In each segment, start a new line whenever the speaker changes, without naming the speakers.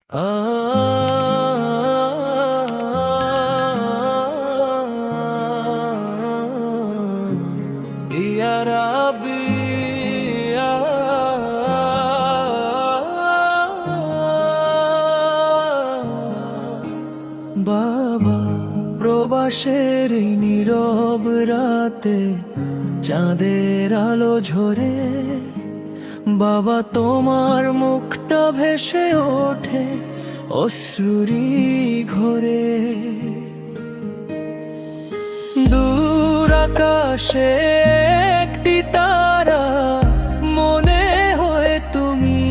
ইয়া রাব্বি ইয়া বাবা, প্রবাসের এই নীরব রাতে চাঁদের আলো ঝরে, বাবা তোমার মুখটা ভেসে ওঠে অশ্রুরি ঘরে। দূর আকাশে একটি তারা, মনে হয় তুমি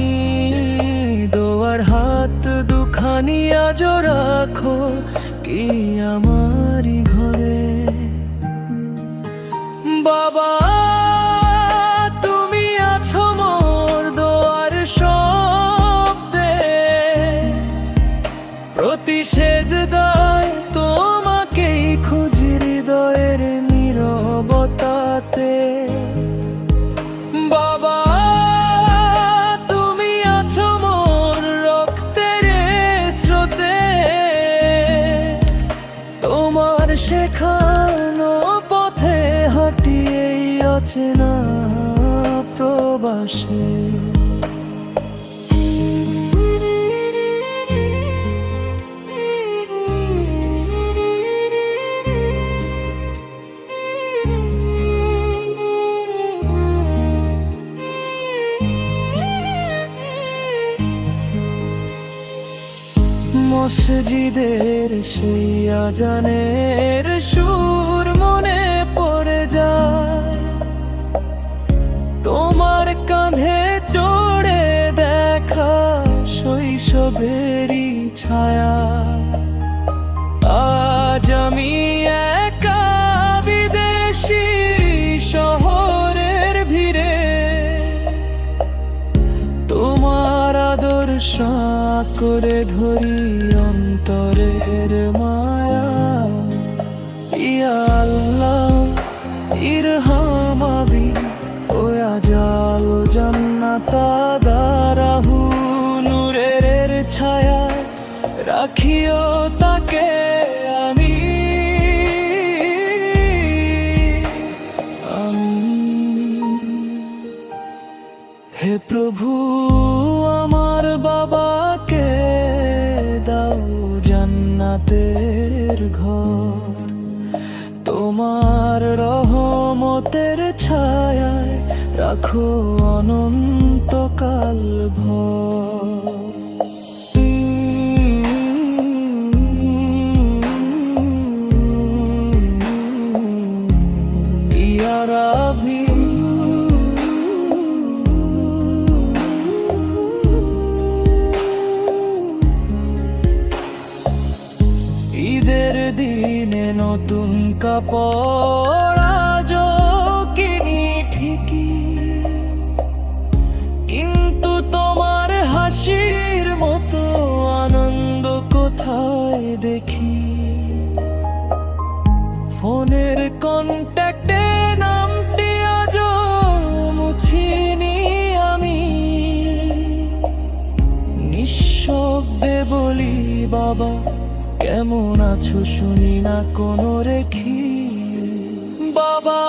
দোয়ার হাত দুখানি আজো রাখো কি আমারই ঘরে। বাবা তুমি আছো মোর দোয়ার শব্দে, প্রতি সেজদায় তোমাকেই খুঁজি হৃদয়ের নীরবতাতে। বাবা তুমি আছো মোর রক্তের স্রোতে, তোমার শেখানো পথে হাঁটি এই অচেনা প্রবাসে। মসজিদের সেই আজানের সুর মনে পড়ে যায়, তোমার কাঁধে চড়ে দেখা শৈশবেরই ছায়া। আজ আমি একা বিদেশি শহরের ভিড়ে, তোমার আদর্শ করে ধরি অন্তরের মায়া। ইয়া আল্লাহ ইরহাম আবি ওয়া জাল জান্নাতা দারাহু, নূরের ছায়া রাখিও তাকে আমি। হে প্রভু আমার বাবাকে দাও জান্নাতের ঘর, তোমার রহমতের ছায়ায় রাখো অনন্তকাল ভর। ইয়া রাব্বি ঈদের দিনে নতুন কাপড় আজও কিনি ঠিকই, কিন্তু তোমার হাসির মতো আনন্দ কোথায় দেখি। ফোনের কন্ট্যাক্টে নামটি আজও মুছিনি আমি, নিঃশব্দে বলি বাবা কেমন আছো শুনি না কোনো রেখি। বাবা